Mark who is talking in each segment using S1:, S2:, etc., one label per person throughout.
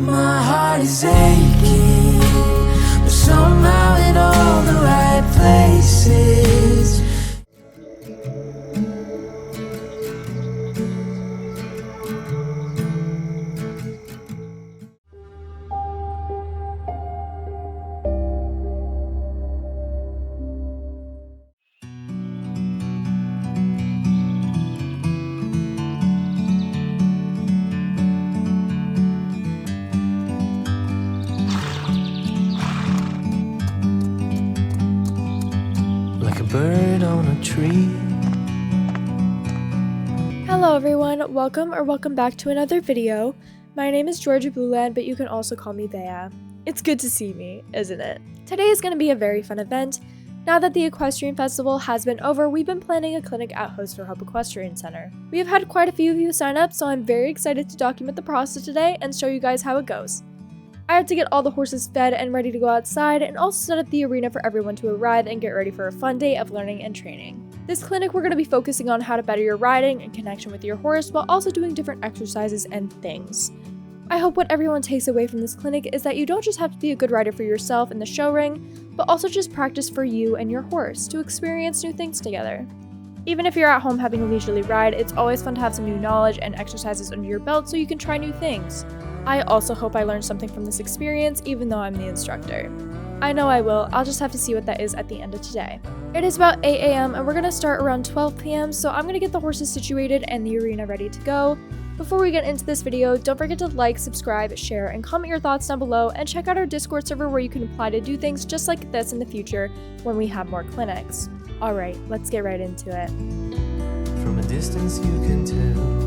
S1: My heart is aching, but somehow in all the right places. Bird on a tree.
S2: Hello everyone, welcome back to another video. My name is Georgia Blueland, but you can also call me Veya. It's good to see me, isn't it? Today is going to be a very fun event. Now that the Equestrian Festival has been over, we've been planning a clinic at Host for Hope Equestrian Center. We have had quite a few of you sign up, so I'm very excited to document the process today and show you guys how it goes. I had to get all the horses fed and ready to go outside, and also set up the arena for everyone to arrive and get ready for a fun day of learning and training. This clinic, we're going to be focusing on how to better your riding and connection with your horse, while also doing different exercises and things. I hope what everyone takes away from this clinic is that you don't just have to be a good rider for yourself in the show ring, but also just practice for you and your horse to experience new things together. Even if you're at home having a leisurely ride, it's always fun to have some new knowledge and exercises under your belt so you can try new things. I also hope I learned something from this experience, even though I'm the instructor. I know I will, I'll just have to see what that is at the end of today. It is about 8 a.m. and we're going to start around 12 p.m, so I'm going to get the horses situated and the arena ready to go. Before we get into this video, don't forget to like, subscribe, share, and comment your thoughts down below, and check out our Discord server where you can apply to do things just like this in the future when we have more clinics. Alright, let's get right into it.
S1: From a distance you can tell.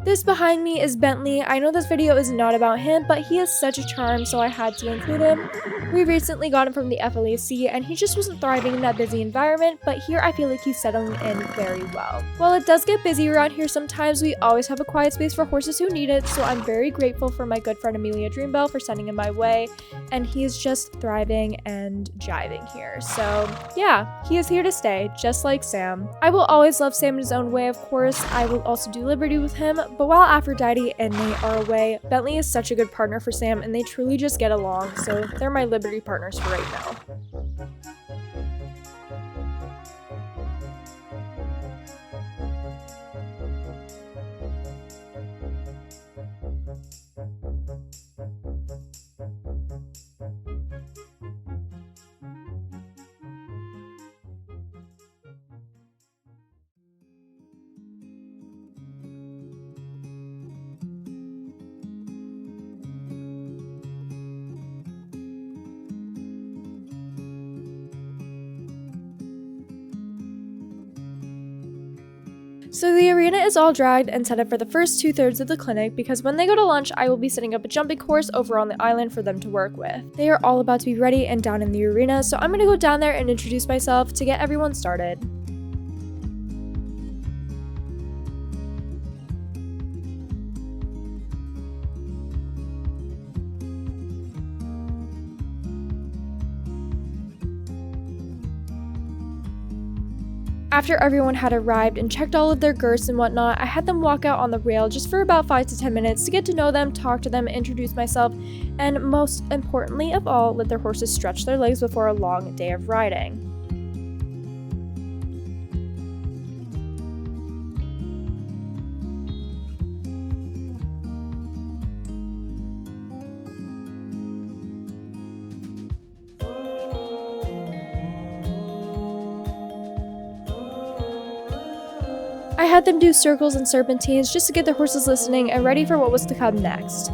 S2: This behind me is Bentley. I know this video is not about him, but he is such a charm, so I had to include him. We recently got him from the FLAC, and he just wasn't thriving in that busy environment, but here I feel like he's settling in very well. While it does get busy around here sometimes, we always have a quiet space for horses who need it, so I'm very grateful for my good friend Amelia Dreambell for sending him my way, and he is just thriving and jiving here. So yeah, he is here to stay, just like Sam. I will always love Sam in his own way, of course. I will also do Liberty with him, but while Aphrodite and Nate are away, Bentley is such a good partner for Sam, and they truly just get along, so they're my Liberty partners for right now. So the arena is all dragged and set up for the first 2/3 of the clinic because when they go to lunch, I will be setting up a jumping course over on the island for them to work with. They are all about to be ready and down in the arena, so I'm going to go down there and introduce myself to get everyone started. After everyone had arrived and checked all of their girths and whatnot, I had them walk out on the rail just for about 5 to 10 minutes to get to know them, talk to them, introduce myself, and most importantly of all, let their horses stretch their legs before a long day of riding. I had them do circles and serpentines just to get their horses listening and ready for what was to come next.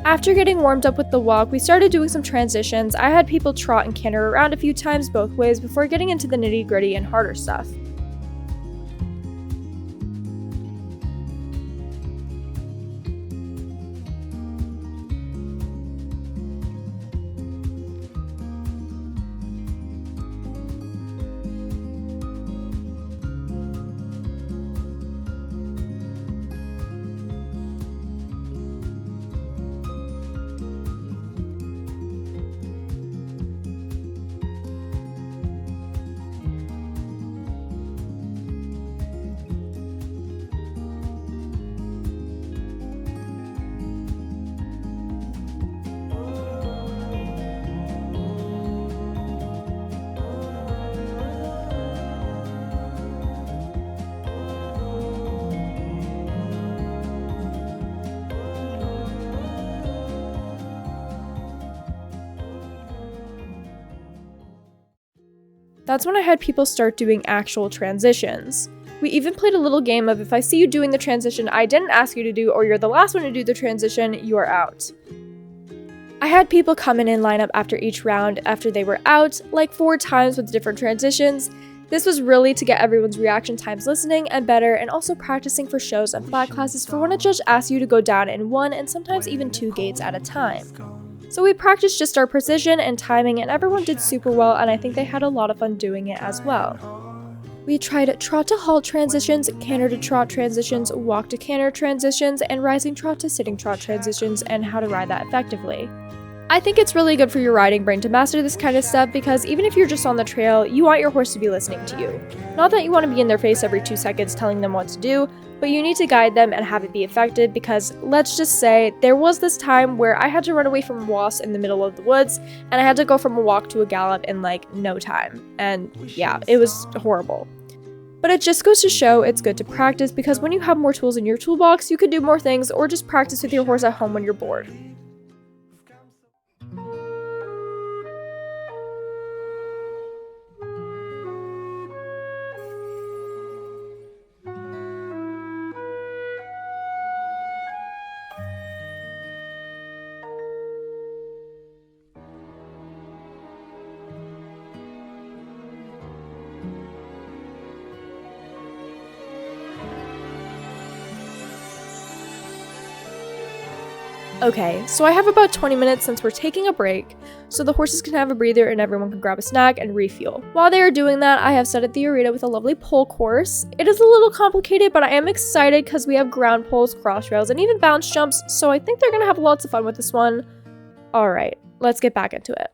S2: After getting warmed up with the walk, we started doing some transitions. I had people trot and canter around a few times both ways before getting into the nitty-gritty and harder stuff. that's when I had people start doing actual transitions. We even played a little game of if I see you doing the transition I didn't ask you to do, or you're the last one to do the transition, you are out. I had people come in and line up after each round after they were out, like 4 times with different transitions. This was really to get everyone's reaction times listening and better, and also practicing for shows and flat classes for when a judge asks you to go down in 1 and sometimes even 2 gates at a time. So we practiced just our precision and timing, and everyone did super well, and I think they had a lot of fun doing it as well. We tried trot to halt transitions, canter to trot transitions, walk to canter transitions, and rising trot to sitting trot transitions, and how to ride that effectively. I think it's really good for your riding brain to master this kind of stuff, because even if you're just on the trail, you want your horse to be listening to you. Not that you want to be in their face every 2 seconds telling them what to do, but you need to guide them and have it be effective, because let's just say there was this time where I had to run away from wasps in the middle of the woods, and I had to go from a walk to a gallop in like no time. And yeah, it was horrible. But it just goes to show it's good to practice, because when you have more tools in your toolbox, you can do more things, or just practice with your horse at home when you're bored. Okay, so I have about 20 minutes since we're taking a break, so the horses can have a breather and everyone can grab a snack and refuel. While they are doing that, I have set up the arena with a lovely pole course. It is a little complicated, but I am excited because we have ground poles, cross rails, and even bounce jumps, so I think they're gonna have lots of fun with this one. Alright, let's get back into it.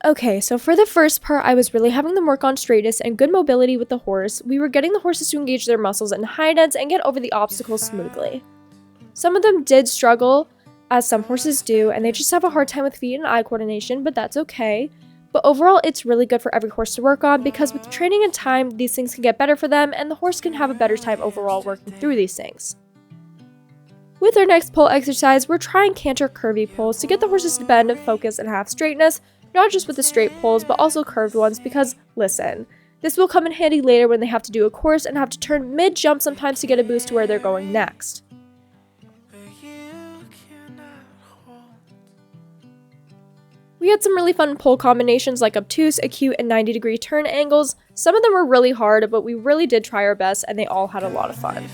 S2: Okay, so for the first part, I was really having them work on straightness and good mobility with the horse. We were getting the horses to engage their muscles and hind ends and get over the obstacles smoothly. Some of them did struggle, as some horses do, and they just have a hard time with feet and eye coordination, but that's okay. But overall, it's really good for every horse to work on, because with training and time, these things can get better for them, and the horse can have a better time overall working through these things. With our next pole exercise, we're trying canter curvy poles to get the horses to bend, focus, and have straightness, not just with the straight poles, but also curved ones, because, listen, this will come in handy later when they have to do a course and have to turn mid-jump sometimes to get a boost to where they're going next. We had some really fun pole combinations like obtuse, acute, and 90-degree turn angles. Some of them were really hard, but we really did try our best, and they all had a lot of fun.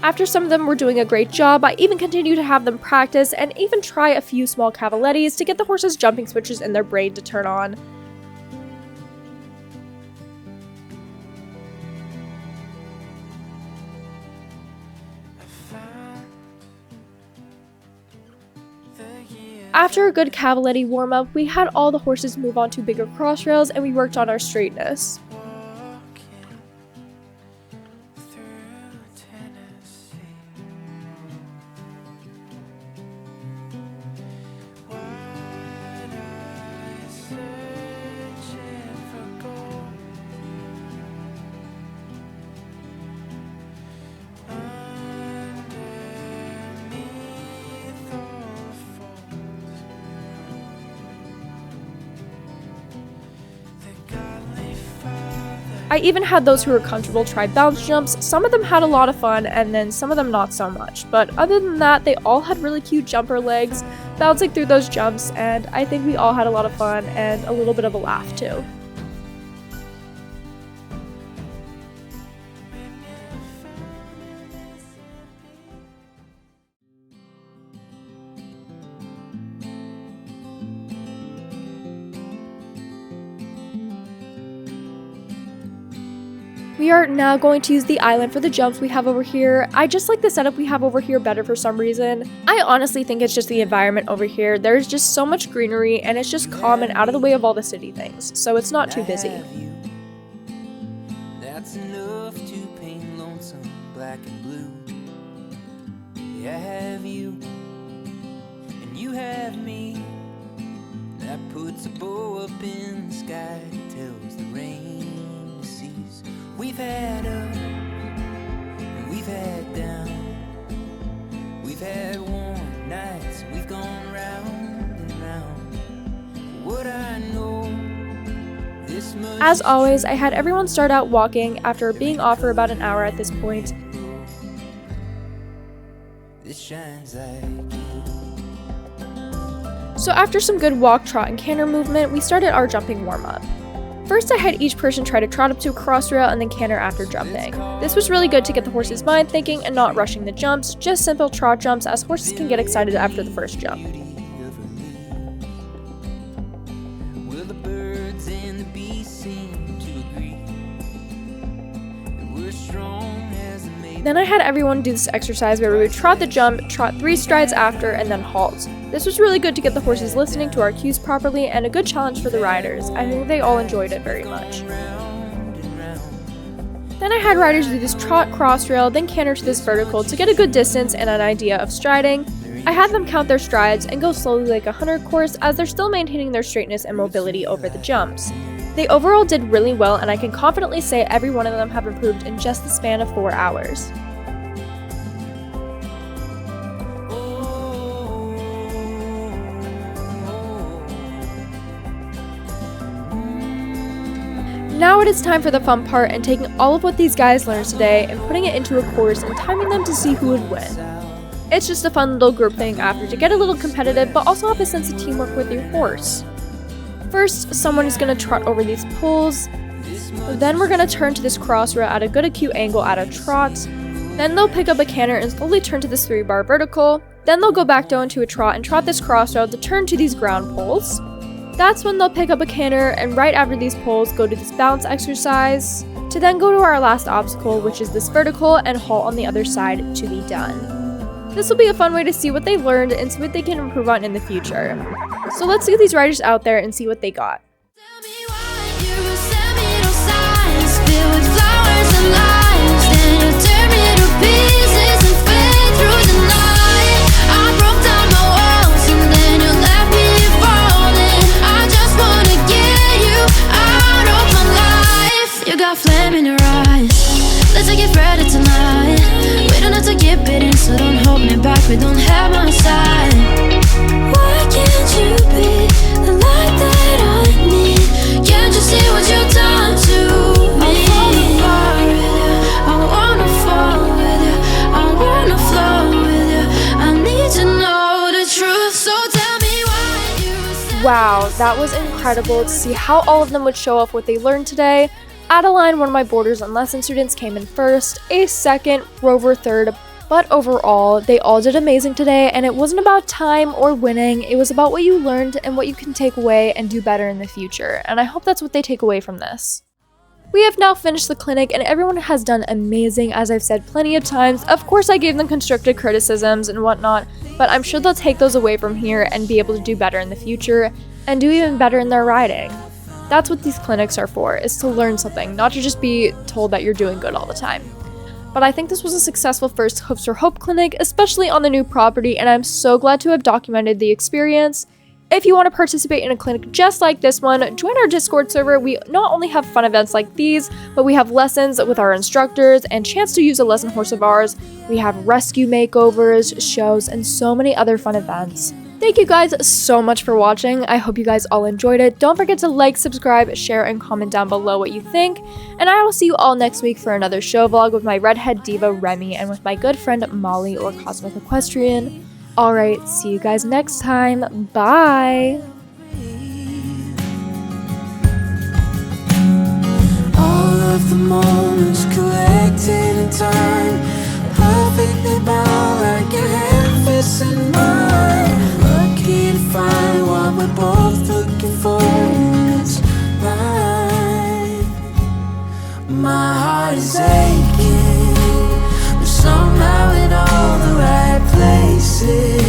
S2: After some of them were doing a great job, I even continued to have them practice and even try a few small cavalettis to get the horses' jumping switches in their brain to turn on. After a good cavaletti warm-up, we had all the horses move on to bigger cross rails and we worked on our straightness. I even had those who were comfortable try bounce jumps. Some of them had a lot of fun, and then some of them not so much. But other than that, they all had really cute jumper legs, bouncing through those jumps, and I think we all had a lot of fun and a little bit of a laugh too. We are now going to use the island for the jumps we have over here. I just like the setup we have over here better for some reason. I honestly think it's just the environment over here. There's just so much greenery and it's just calm and out of the way of all the city things, so it's not too busy.
S1: That's enough to paint lonesome black and blue. Yeah, I have you, and you have me. That puts a bow up in the sky, tells the rain to cease. We've had up, and we've had down. We've had warm nights, we've gone round and round. What I know, this much.
S2: As always, I had everyone start out walking after being off for about an hour at this point.
S1: This shines like you.
S2: So after some good walk, trot, and canter movement, we started our jumping warm-up. First, I had each person try to trot up to a cross rail and then canter after jumping. This was really good to get the horse's mind thinking and not rushing the jumps, just simple trot jumps as horses can get excited after the first jump.
S1: Will the birds and the bees seem to agree that we're strong as the maiden?
S2: Then I had everyone do this exercise where we would trot the jump, trot 3 strides after, and then halt. This was really good to get the horses listening to our cues properly and a good challenge for the riders. I think they all enjoyed it very much. Then I had riders do this trot cross rail, then canter to this vertical to get a good distance and an idea of striding. I had them count their strides and go slowly like a hunter course as they're still maintaining their straightness and mobility over the jumps. They overall did really well and I can confidently say every one of them have improved in just the span of 4 hours. Now it is time for the fun part and taking all of what these guys learned today and putting it into a course and timing them to see who would win. It's just a fun little group thing after to get a little competitive but also have a sense of teamwork with your horse. First, someone is going to trot over these poles, then we're going to turn to this cross rail at a good acute angle at a trot, then they'll pick up a canter and slowly turn to this 3-bar vertical, then they'll go back down to a trot and trot this cross rail to turn to these ground poles. That's when they'll pick up a canter and right after these poles go to this bounce exercise, to then go to our last obstacle, which is this vertical, and halt on the other side to be done. This will be a fun way to see what they've learned and see what they can improve on in the future. So let's get these riders out there and see what they got.
S3: Tell me why you send me those signs filled with flowers and lies. Then you tear me to pieces and fade through the night. I broke down my walls and then you left me falling. I just wanna get you out of my life. You got flame in your eyes. Let's get ready tonight. We don't have to get bitten, so don't hold me back. We don't have my side. Why can't you be the light that I need? Can't you see what you've done to me? I wanna fall with you. I wanna flow with you. I need to know the truth, so tell me why you said.
S2: Wow, that was incredible to see how all of them would show off what they learned today. Adeline, one of my boarders and lesson students, came in first, Ace second, Rover third, but overall, they all did amazing today, and it wasn't about time or winning, it was about what you learned and what you can take away and do better in the future, and I hope that's what they take away from this. We have now finished the clinic, and everyone has done amazing, as I've said plenty of times. Of course, I gave them constructive criticisms and whatnot, but I'm sure they'll take those away from here and be able to do better in the future, and do even better in their riding. That's what these clinics are for, is to learn something, not to just be told that you're doing good all the time. But I think this was a successful first Hoops for Hope clinic, especially on the new property, and I'm so glad to have documented the experience. If you want to participate in a clinic just like this one, join our Discord server. We not only have fun events like these, but we have lessons with our instructors and chance to use a lesson horse of ours. We have rescue makeovers, shows, and so many other fun events. Thank you guys so much for watching. I hope you guys all enjoyed it. Don't forget to like, subscribe, share, and comment down below what you think. And I will see you all next week for another show vlog with my redhead diva Remy and with my good friend Molly or Cosmic Equestrian. Alright, see you guys next time. Bye!
S1: All of the moments collected in time, perfectly bound like your hand fits in mine. Lucky to find what we're both looking for in this life. My heart is aching, but somehow in all the right places.